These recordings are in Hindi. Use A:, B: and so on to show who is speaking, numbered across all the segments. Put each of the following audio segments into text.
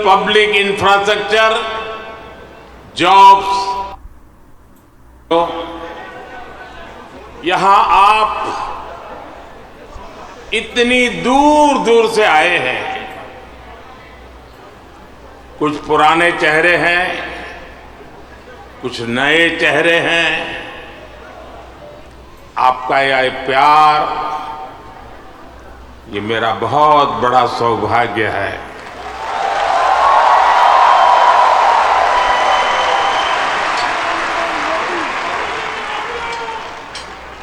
A: Public infrastructure, jobs. तो यहां आप इतनी दूर दूर से आए हैं। कुछ पुराने चेहरे हैं, कुछ नए चेहरे हैं। आपका यह प्यार, ये मेरा बहुत बड़ा सौभाग्य है।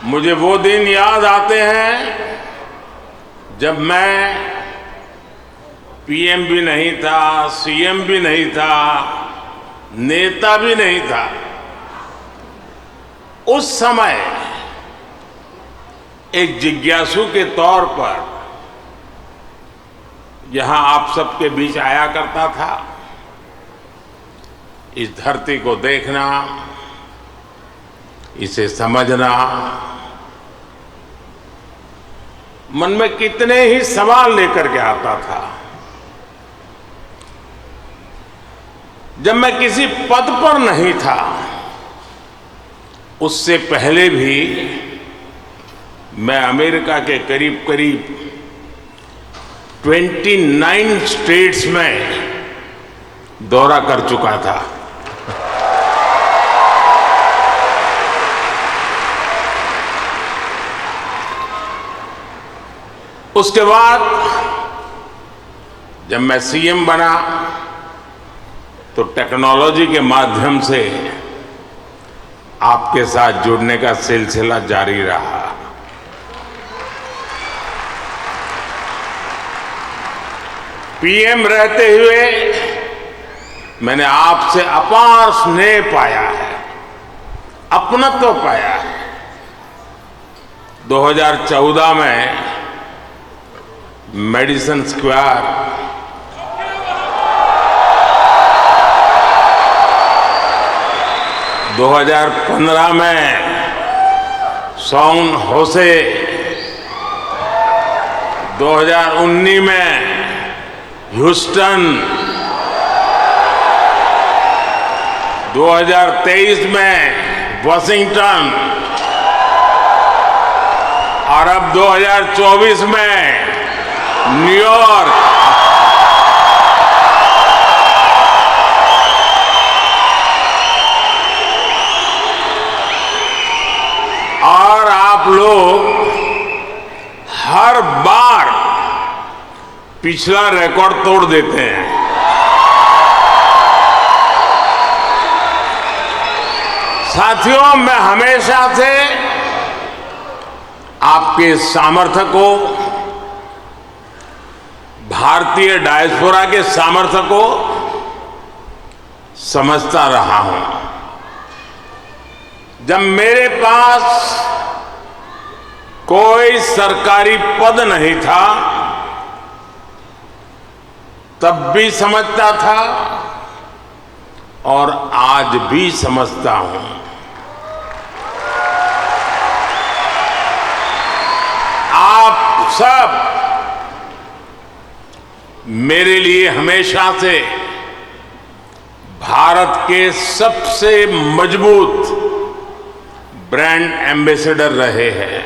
A: मुझे वो दिन याद आते हैं जब मैं पीएम भी नहीं था, सीएम भी नहीं था, नेता भी नहीं था। उस समय एक जिज्ञासु के तौर पर यहां आप सबके बीच आया करता था। इस धरती को देखना, इसे समझना, मन में कितने ही सवाल लेकर के आता था। जब मैं किसी पद पर नहीं था, उससे पहले भी मैं अमेरिका के करीब करीब 29 स्टेट्स में दौरा कर चुका था। उसके बाद जब मैं सीएम बना तो टेक्नोलॉजी के माध्यम से आपके साथ जुड़ने का सिलसिला जारी रहा। पीएम रहते हुए मैंने आपसे अपार स्नेह पाया है, अपनत्व पाया है। 2014 में मेडिसन स्क्वायर, 2015 में सैन होसे, 2019 में ह्यूस्टन, 2023 में वाशिंगटन और अब 2024 में न्यूयॉर्क। और आप लोग हर बार पिछला रिकॉर्ड तोड़ देते हैं। साथियों, मैं हमेशा से आपके सामर्थ्य को, भारतीय डायस्पोरा के सामर्थ्य को समझता रहा हूं। जब मेरे पास कोई सरकारी पद नहीं था, तब भी समझता था और आज भी समझता हूं। आप सब मेरे लिए हमेशा से भारत के सबसे मजबूत ब्रांड एम्बेसडर रहे हैं।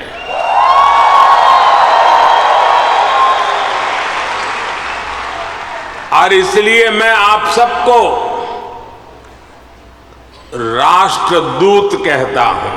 A: और इसलिए मैं आप सबको राष्ट्रदूत कहता हूं।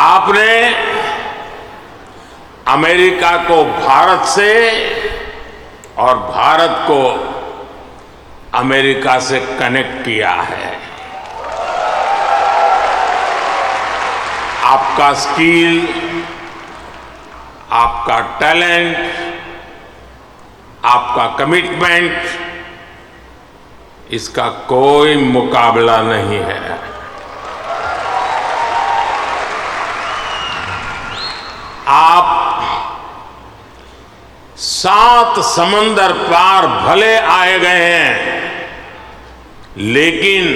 A: आपने अमेरिका को भारत से और भारत को अमेरिका से कनेक्ट किया है। आपका स्किल, आपका टैलेंट, आपका कमिटमेंट, इसका कोई मुकाबला नहीं है। आप 7 समंदर पार भले आए गए हैं, लेकिन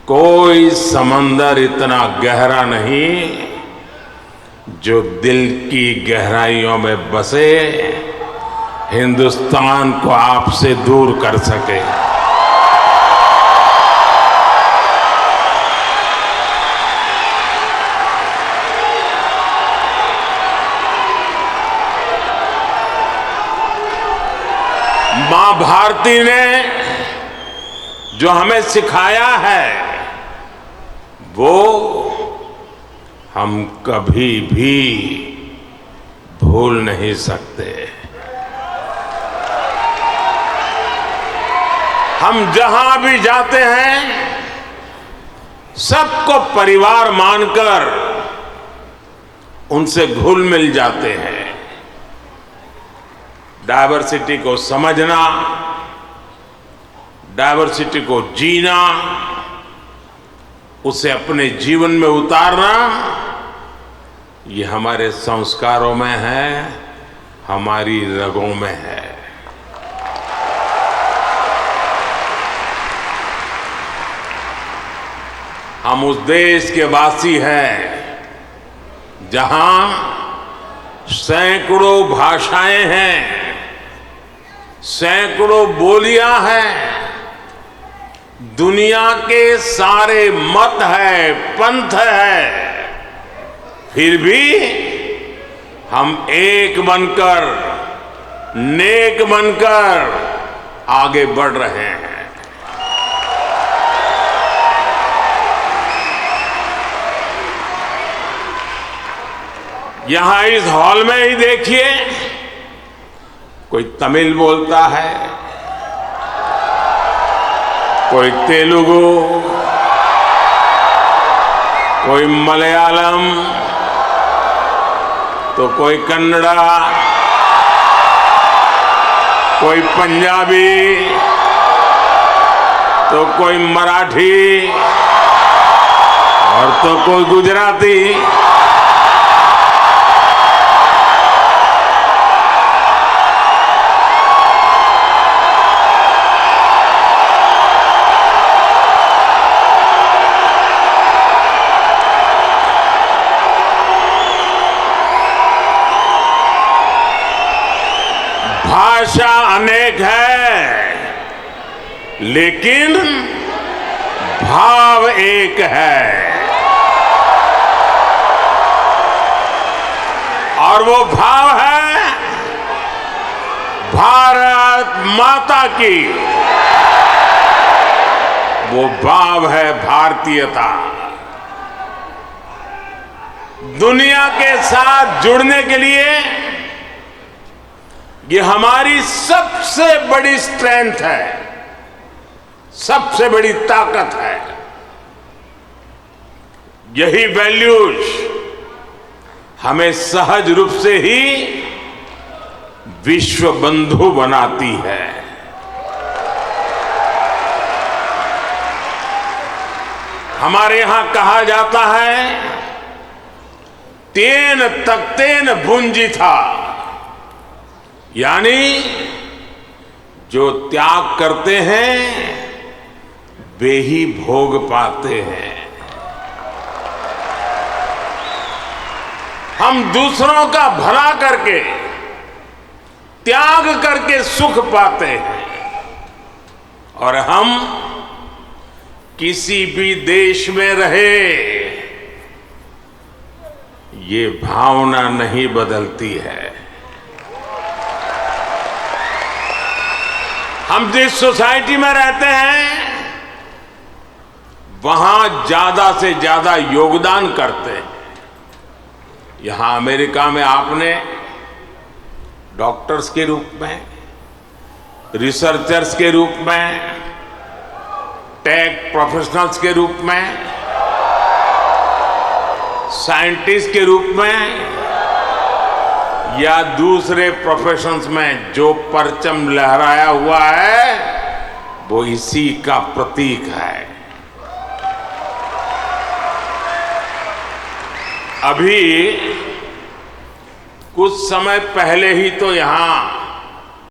A: कोई समंदर इतना गहरा नहीं जो दिल की गहराइयों में बसे हिंदुस्तान को आपसे दूर कर सके। मां भारती ने जो हमें सिखाया है वो हम कभी भी भूल नहीं सकते। हम जहां भी जाते हैं सबको परिवार मानकर उनसे घुल मिल जाते हैं। डायवर्सिटी को समझना, डायवर्सिटी को जीना, उसे अपने जीवन में उतारना, ये हमारे संस्कारों में है, हमारी रगों में है। हम उस देश के वासी हैं जहां सैकड़ों भाषाएं हैं, सैकड़ों बोलियां हैं, दुनिया के सारे मत है, पंथ है, फिर भी हम एक बनकर, नेक बनकर आगे बढ़ रहे हैं। यहां इस हॉल में ही देखिए, कोई तमिल बोलता है, कोई तेलुगु, कोई मलयालम, तो कोई कन्नड़ा, कोई पंजाबी, तो कोई मराठी और तो कोई गुजराती। भाषा अनेक है, लेकिन भाव एक है, और वो भाव है भारत माता की, वो भाव है भारतीयता। दुनिया के साथ जुड़ने के लिए ये हमारी सबसे बड़ी स्ट्रेंथ है, सबसे बड़ी ताकत है। यही वैल्यूज हमें सहज रूप से ही विश्व बंधु बनाती है। हमारे यहां कहा जाता है, तेन तख्तेन भुंजी था, यानी जो त्याग करते हैं वे ही भोग पाते हैं। हम दूसरों का भला करके, त्याग करके सुख पाते हैं, और हम किसी भी देश में रहे ये भावना नहीं बदलती है। हम जिस सोसाइटी में रहते हैं वहां ज्यादा से ज्यादा योगदान करते हैं। यहां अमेरिका में आपने डॉक्टर्स के रूप में, रिसर्चर्स के रूप में, टेक प्रोफेशनल्स के रूप में, साइंटिस्ट के रूप में या दूसरे प्रोफेशंस में जो परचम लहराया हुआ है वो इसी का प्रतीक है। अभी कुछ समय पहले ही तो यहाँ